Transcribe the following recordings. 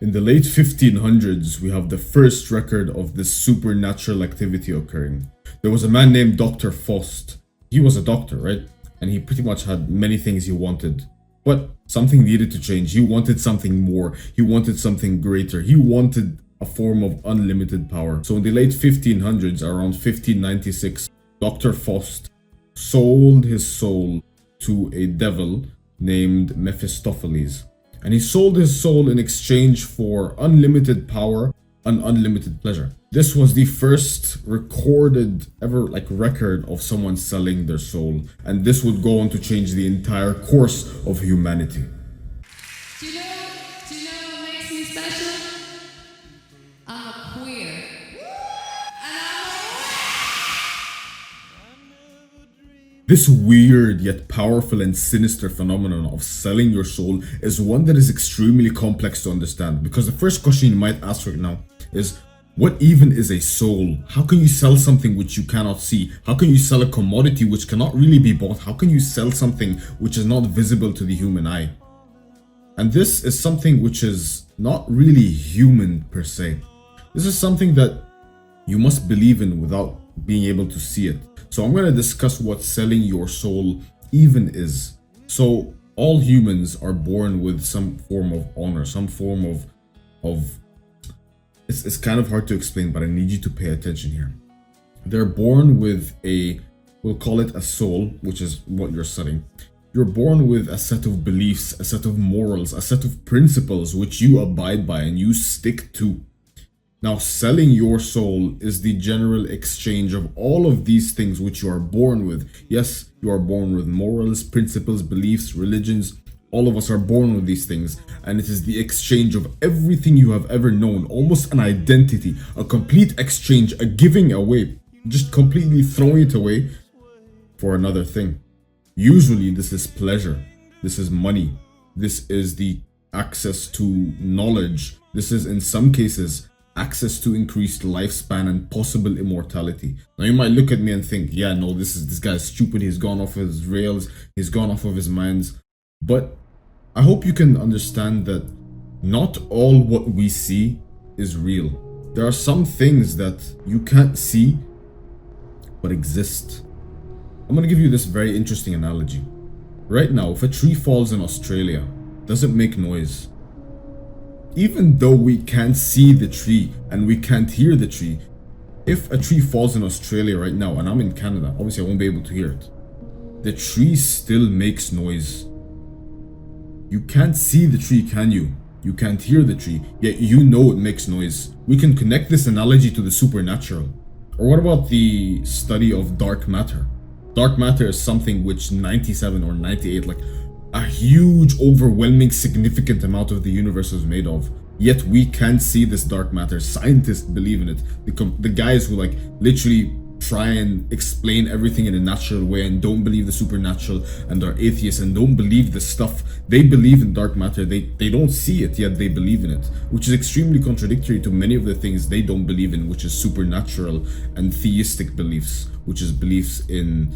In the late 1500s, we have the first record of this supernatural activity occurring. There was a man named Dr. Faust. He was a doctor, right? And he pretty much had many things he wanted. But something needed to change. He wanted something more. He wanted something greater. He wanted a form of unlimited power. So in the late 1500s, around 1596, Dr. Faust sold his soul to a devil named Mephistopheles. And he sold his soul in exchange for unlimited power and unlimited pleasure. This was the first recorded ever record of someone selling their soul, and this would go on to change the entire course of humanity. Do you know what makes me special? I'm a queer. This weird yet powerful and sinister phenomenon of selling your soul is one that is extremely complex to understand, because the first question you might ask right now is, what even is a soul? How can you sell something which you cannot see? How can you sell a commodity which cannot really be bought? How can you sell something which is not visible to the human eye? And this is something which is not really human per se. This is something that you must believe in without being able to see it. So I'm going to discuss what selling your soul even is. So all humans are born with some form of honor, some form of it's kind of hard to explain, but I need you to pay attention here. They're born with we'll call it a soul, which is what you're selling. You're born with a set of beliefs, a set of morals, a set of principles which you abide by and you stick to. Now, selling your soul is the general exchange of all of these things which you are born with. Yes, you are born with morals, principles, beliefs, religions. All of us are born with these things, and it is the exchange of everything you have ever known, almost an identity, a complete exchange, a giving away, just completely throwing it away for another thing. Usually this is pleasure, this is money, this is the access to knowledge, this is in some cases access to increased lifespan and possible immortality. Now you might look at me and think, yeah, no, this guy's stupid, he's gone off his rails, he's gone off of his minds. But I hope you can understand that not all what we see is real. There are some things that you can't see but exist. I'm gonna give you this very interesting analogy. Right now, if a tree falls in Australia, does it make noise? Even though we can't see the tree and we can't hear the tree, if a tree falls in Australia right now and I'm in Canada, obviously I won't be able to hear it. The tree still makes noise. You can't see the tree, can you? You can't hear the tree, yet you know it makes noise. We can connect this analogy to the supernatural. Or what about the study of dark matter? Dark matter is something which 97 or 98, a huge, overwhelming, significant amount of the universe is made of. Yet we can't see this dark matter. Scientists believe in it. The guys who literally try and explain everything in a natural way and don't believe the supernatural and are atheists and don't believe the stuff, they believe in dark matter. They don't see it, yet they believe in it, which is extremely contradictory to many of the things they don't believe in, which is supernatural and theistic beliefs, which is beliefs in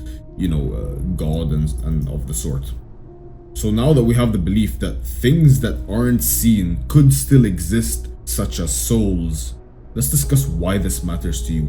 God and of the sort. So now that we have the belief that things that aren't seen could still exist, such as souls, let's discuss why this matters to you.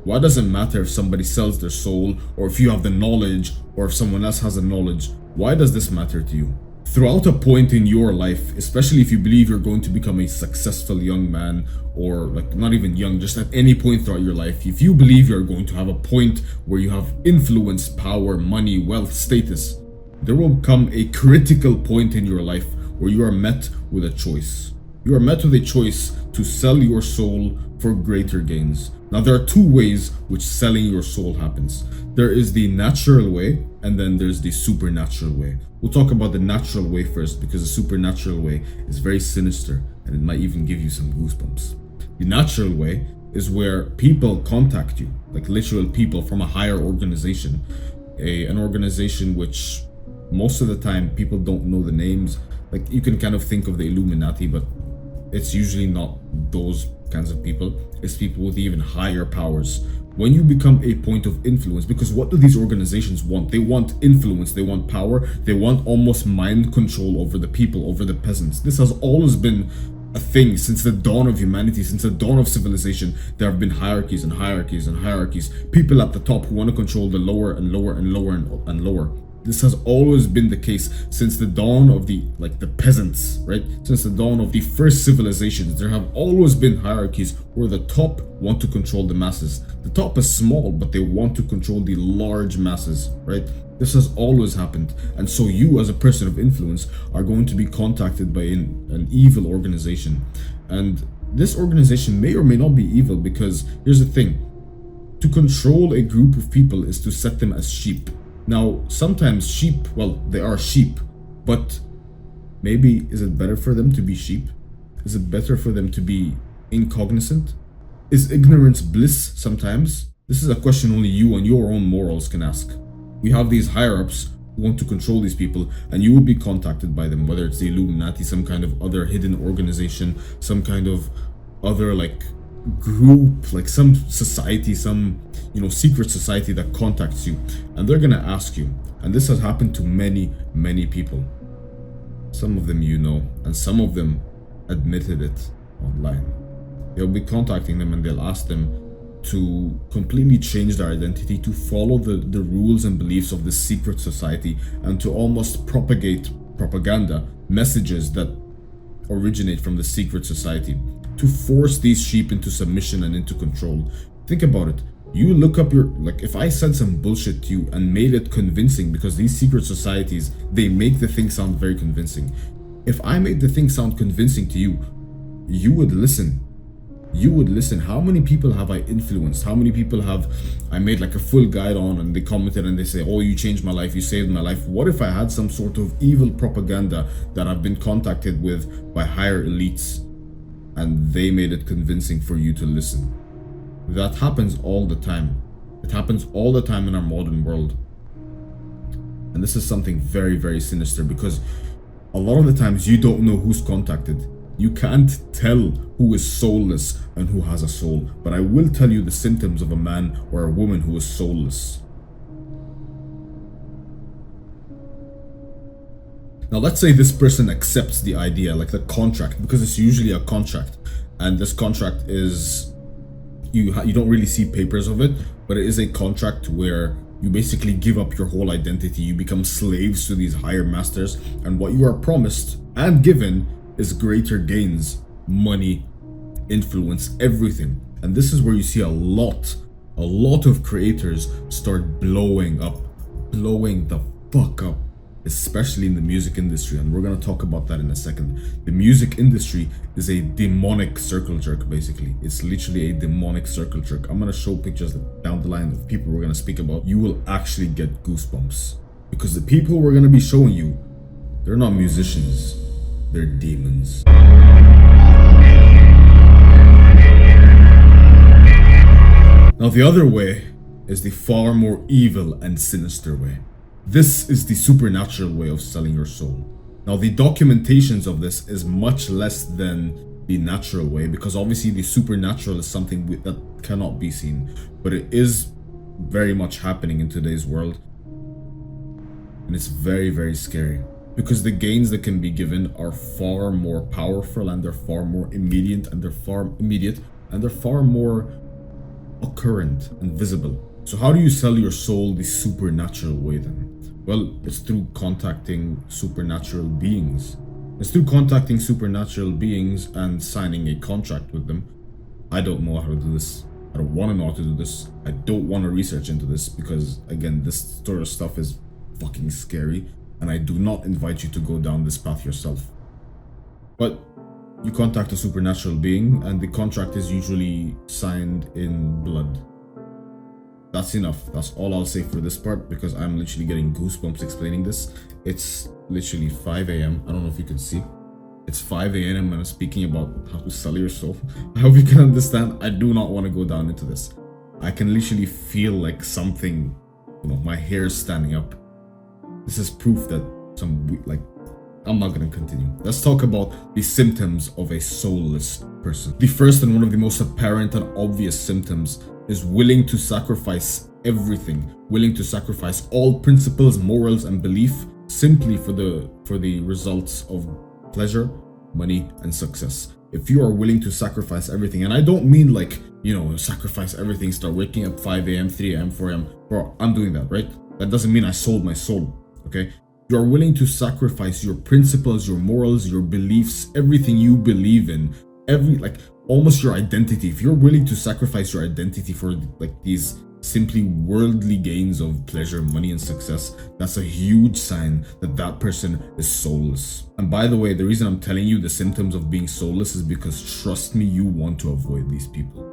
Why does it matter if somebody sells their soul, or if you have the knowledge, or if someone else has the knowledge? Why does this matter to you? Throughout a point in your life, especially if you believe you're going to become a successful young man, or not even young, just at any point throughout your life, if you believe you're going to have a point where you have influence, power, money, wealth, status, there will come a critical point in your life where you are met with a choice. You are met with a choice to sell your soul for greater gains. Now, there are two ways which selling your soul happens. There is the natural way, and then there's the supernatural way. We'll talk about the natural way first, because the supernatural way is very sinister and it might even give you some goosebumps. The natural way is where people contact you, literal people from a higher organization, an organization which most of the time people don't know the names. You can kind of think of the Illuminati, but it's usually not those kinds of people. It's people with even higher powers. When you become a point of influence, because what do these organizations want? They want influence, they want power, they want almost mind control over the people, over the peasants. This has always been a thing since the dawn of humanity, since the dawn of civilization. There have been hierarchies and hierarchies and hierarchies. People at the top who want to control the lower and lower and lower and lower. This has always been the case since the dawn of the peasants, right? Since the dawn of the first civilizations, there have always been hierarchies where the top want to control the masses. The top is small, but they want to control the large masses, right? This has always happened. And so you, as a person of influence, are going to be contacted by an evil organization. And this organization may or may not be evil, because here's the thing. To control a group of people is to set them as sheep. Now, sometimes sheep, well, they are sheep, but maybe is it better for them to be sheep? Is it better for them to be incognizant? Is ignorance bliss sometimes? This is a question only you and your own morals can ask. We have these higher-ups who want to control these people, and you will be contacted by them, whether it's the Illuminati, some kind of other hidden organization, some kind of other group, some society, some secret society that contacts you, and they're gonna ask you. And this has happened to many people. Some of them and some of them admitted it online. They'll be contacting them and they'll ask them to completely change their identity, to follow the rules and beliefs of the secret society, and to almost propagate propaganda messages that originate from the secret society, to force these sheep into submission and into control. Think about it. You look up if I said some bullshit to you and made it convincing, because these secret societies, they make the thing sound very convincing. If I made the thing sound convincing to you, you would listen. You would listen. How many people have I influenced? How many people have I made a full guide on, and they commented and they say, oh, you changed my life, you saved my life. What if I had some sort of evil propaganda that I've been contacted with by higher elites, and they made it convincing for you to listen? That happens all the time. It happens all the time in our modern world. And this is something very, very sinister, because a lot of the times you don't know who's contacted. You can't tell who is soulless and who has a soul. But I will tell you the symptoms of a man or a woman who is soulless. Now let's say this person accepts the idea, the contract, because it's usually a contract. And this contract is, you don't really see papers of it, but it is a contract where you basically give up your whole identity. You become slaves to these higher masters, and what you are promised and given is greater gains, money, influence, everything. And this is where you see a lot of creators start blowing the fuck up, especially in the music industry. And we're gonna talk about that in a second. The music industry is a demonic circle jerk, basically. It's literally a demonic circle jerk. I'm gonna show pictures down the line of people we're gonna speak about. You will actually get goosebumps, because the people we're gonna be showing you, they're not musicians, they're demons. Now the other way is the far more evil and sinister way. This is the supernatural way of selling your soul. Now the documentations of this is much less than the natural way, because obviously the supernatural is something that cannot be seen, but it is very much happening in today's world. And it's very, very scary, because the gains that can be given are far more powerful, and they're far more immediate, and they're far more occurrent and visible. So how do you sell your soul the supernatural way then? Well, it's through contacting supernatural beings. It's through contacting supernatural beings and signing a contract with them. I don't know how to do this. I don't want to know how to do this. I don't want to research into this, because again, this sort of stuff is fucking scary, and I do not invite you to go down this path yourself. But you contact a supernatural being, and the contract is usually signed in blood. That's enough. That's all I'll say for this part, because I'm literally getting goosebumps explaining this. It's literally 5 a.m. I don't know if you can see. It's 5 a.m. and I'm speaking about how to sell your soul. I hope you can understand. I do not want to go down into this. I can literally feel something, my hair standing up. This is proof that I'm not going to continue. Let's talk about the symptoms of a soulless person. The first and one of the most apparent and obvious symptoms is willing to sacrifice everything, willing to sacrifice all principles, morals, and belief simply for the results of pleasure, money, and success. if you are willing to sacrifice everything, and I don't mean like, sacrifice everything, start waking up 5 a.m., 3 a.m., 4 a.m. Bro, I'm doing that, right? That doesn't mean I sold my soul, okay? You're willing to sacrifice your principles, your morals, your beliefs, everything you believe in, almost your identity. If you're willing to sacrifice your identity for like these simply worldly gains of pleasure, money, and success, that's a huge sign that that person is soulless. And by the way, the reason I'm telling you the symptoms of being soulless is because, trust me, you want to avoid these people.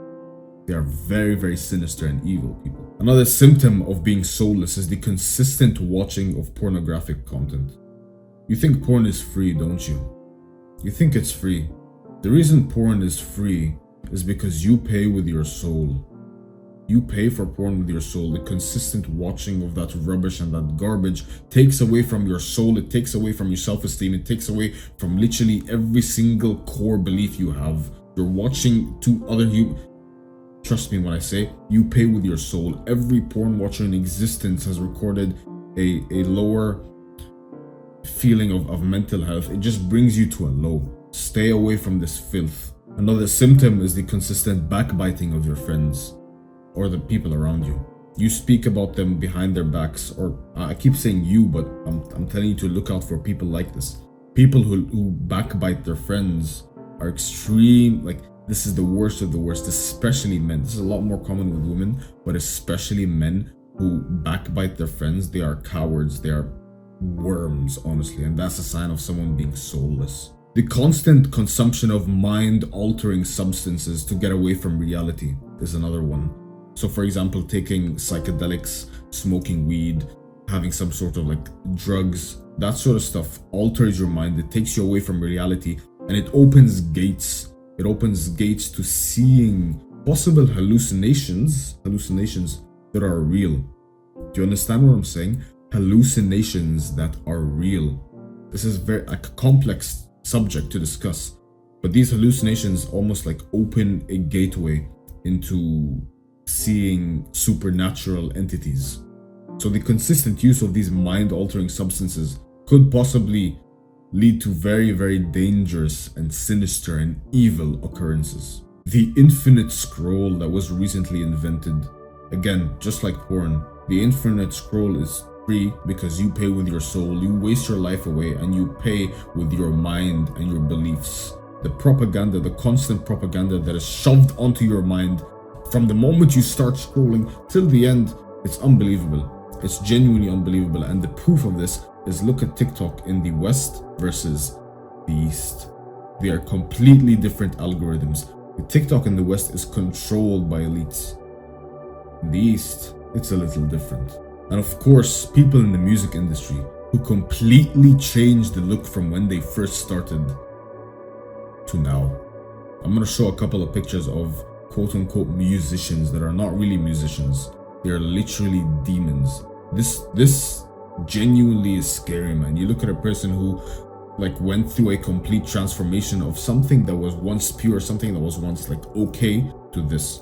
They are very, very sinister and evil people. Another symptom of being soulless is the consistent watching of pornographic content. You think porn is free, don't you? You think it's free. The reason porn is free is because you pay with your soul. You pay for porn with your soul. The consistent watching of that rubbish and that garbage takes away from your soul. It takes away from your self-esteem. It takes away from literally every single core belief you have. You're watching two other humans. Trust me when I say you pay with your soul. Every porn watcher in existence has recorded a lower feeling of mental health. It just brings you to a low. Stay away from this filth. Another symptom is the consistent backbiting of your friends or the people around you. You speak about them behind their backs, or I keep saying you, but I'm telling you to look out for people like this. People who backbite their friends are extreme. Like, this is the worst of the worst, especially men. This is a lot more common with women, but especially men who backbite their friends. They are cowards. They are worms, honestly, and that's a sign of someone being soulless. The constant consumption of mind-altering substances to get away from reality is another one. So for example, taking psychedelics, smoking weed, having some sort of like drugs, that sort of stuff alters your mind. It takes you away from reality, and it opens gates. It opens gates to seeing possible hallucinations that are real. Do you understand what I'm saying? Hallucinations that are real. This is very a complex subject to discuss, but these hallucinations almost like open a gateway into seeing supernatural entities. So the consistent use of these mind-altering substances could possibly lead to very, very dangerous and sinister and evil occurrences. The infinite scroll that was recently invented, again, just like porn, the infinite scroll is free because you pay with your soul. You waste your life away and you pay with your mind and your beliefs. The propaganda, the constant propaganda that is shoved onto your mind from the moment you start scrolling till the end, it's unbelievable. It's genuinely unbelievable. And the proof of this is, look at TikTok in the West versus the East. They are completely different algorithms. The TikTok in the West is controlled by elites. In the East, it's a little different. And of course, people in the music industry who completely changed the look from when they first started to now. I'm gonna show a couple of pictures of quote-unquote musicians that are not really musicians. They're literally demons. This genuinely is scary, man. You look at a person who like went through a complete transformation of something that was once pure, something that was once like okay, to this.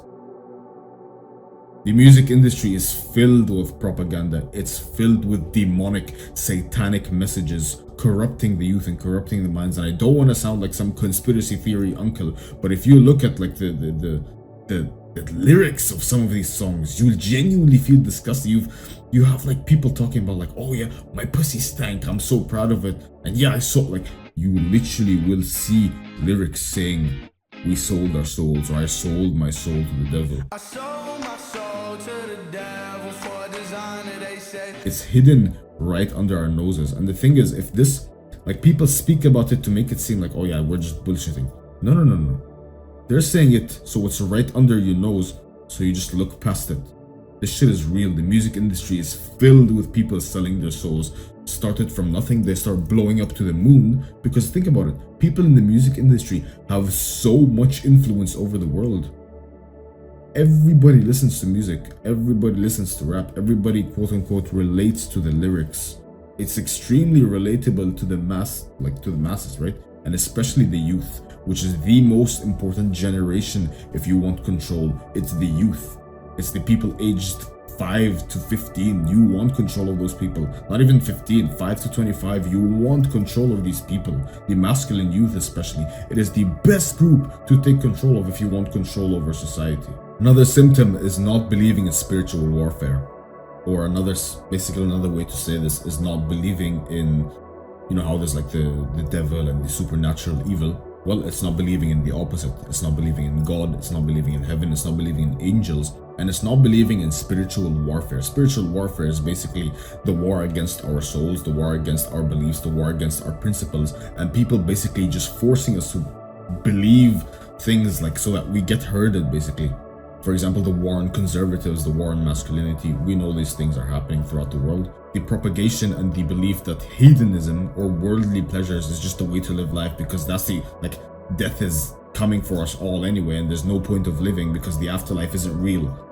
The music industry is filled with propaganda. It's filled with demonic, satanic messages, corrupting the youth and corrupting the minds. And I don't want to sound like some conspiracy theory uncle, but if you look at like the lyrics of some of these songs, you'll genuinely feel disgusted. You have like people talking about like, oh yeah, my pussy stank, I'm so proud of it. And yeah, I saw, like, you literally will see lyrics saying, we sold our souls, or I sold my soul to the devil. I sold my soul to the devil for a designer, they said. It's hidden right under our noses. And the thing is, if this, like, people speak about it to make it seem like, oh yeah, we're just bullshitting. No. They're saying it so it's right under your nose, so you just look past it. This shit is real. The music industry is filled with people selling their souls. Started from nothing, they start blowing up to the moon. Because think about it, people in the music industry have so much influence over the world. Everybody listens to music, everybody listens to rap, everybody quote unquote relates to the lyrics. It's extremely relatable to the masses, right? And especially the youth, which is the most important generation if you want control. It's the youth. It's the people aged 5 to 15. You want control of those people. Not even 15, 5 to 25. You want control of these people. The masculine youth especially. It is the best group to take control of if you want control over society. Another symptom is not believing in spiritual warfare. Or basically another way to say this is not believing in, how there's like the devil and the supernatural evil. Well, it's not believing in the opposite. It's not believing in God. It's not believing in heaven. It's not believing in angels. And it's not believing in spiritual warfare. Spiritual warfare is basically the war against our souls, the war against our beliefs, the war against our principles, and people basically just forcing us to believe things like so that we get herded, basically. For example, the war on conservatives, the war on masculinity. We know these things are happening throughout the world. The propagation and the belief that hedonism or worldly pleasures is just a way to live life because that's death is coming for us all anyway, and there's no point of living because the afterlife isn't real.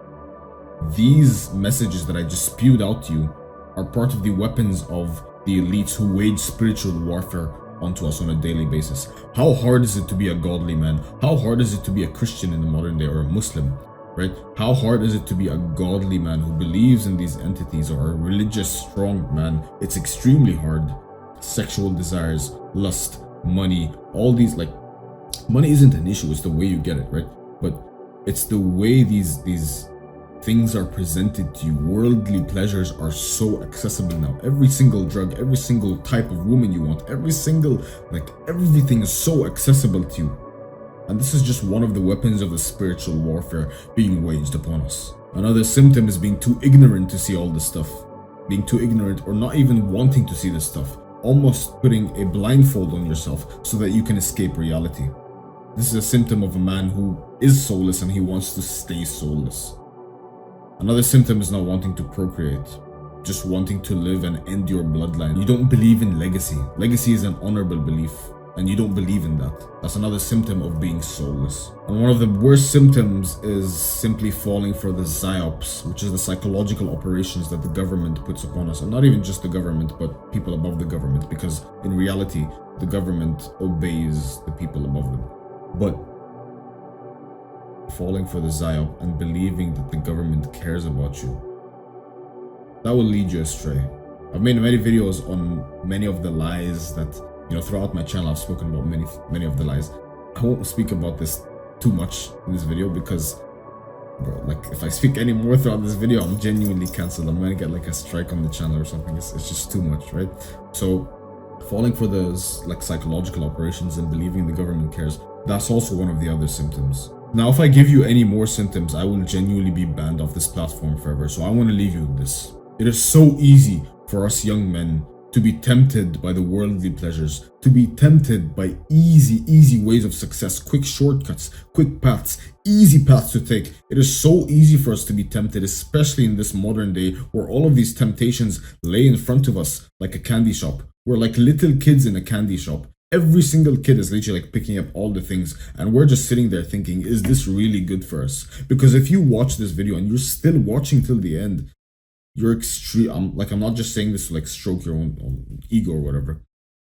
These messages that I just spewed out to you are part of the weapons of the elites who wage spiritual warfare onto us on a daily basis. How hard is it to be a godly man? How hard is it to be a Christian in the modern day, or a Muslim? Right? How hard is it to be a godly man who believes in these entities, or a religious strong man? It's extremely hard. Sexual desires, lust, money, all these, money isn't an issue, it's the way you get it, right? But it's the way these things are presented to you. Worldly pleasures are so accessible now. Every single drug, every single type of woman you want, everything is so accessible to you. And this is just one of the weapons of the spiritual warfare being waged upon us. Another symptom is being too ignorant to see all this stuff. Being too ignorant, or not even wanting to see this stuff. Almost putting a blindfold on yourself so that you can escape reality. This is a symptom of a man who is soulless and he wants to stay soulless. Another symptom is not wanting to procreate. Just wanting to live and end your bloodline. You don't believe in legacy. Legacy is an honorable belief, and you don't believe in that. That's another symptom of being soulless. And one of the worst symptoms is simply falling for the psyops, which is the psychological operations that the government puts upon us. And not even just the government, but people above the government, because in reality, the government obeys the people above them. But falling for the psyop and believing that the government cares about you, that will lead you astray. I've made many videos on many of the lies that, throughout my channel. I've spoken about many of the lies. I won't speak about this too much in this video because, if I speak any more throughout this video, I'm genuinely cancelled. I'm gonna get a strike on the channel or something. It's just too much, right? So falling for those psychological operations and believing the government cares, that's also one of the other symptoms. Now, if I give you any more symptoms, I will genuinely be banned off this platform forever. So I want to leave you with this. It is so easy for us young men to be tempted by the worldly pleasures, to be tempted by easy ways of success, quick shortcuts, quick paths, easy paths to take. It is so easy for us to be tempted, especially in this modern day where all of these temptations lay in front of us like a candy shop. We're like little kids in a candy shop. Every single kid is literally picking up all the things, and we're just sitting there thinking, is this really good for us? Because if you watch this video and you're still watching till the end, you're extreme. I'm not just saying this to stroke your own ego or whatever.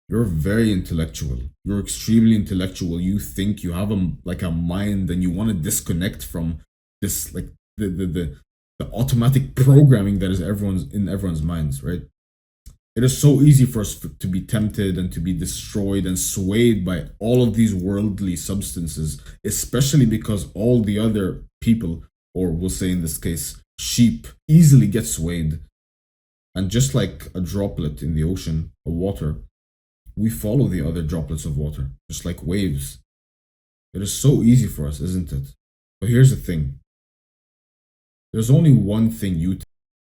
You're very intellectual. You're extremely intellectual. You think you have a mind, and you want to disconnect from this the automatic programming that is in everyone's minds, right? It is so easy for us to be tempted and to be destroyed and swayed by all of these worldly substances, especially because all the other people, or we'll say in this case, sheep, easily get swayed. And just like a droplet in the ocean of water, we follow the other droplets of water, just like waves. It is so easy for us, isn't it? But here's the thing. There's only one thing you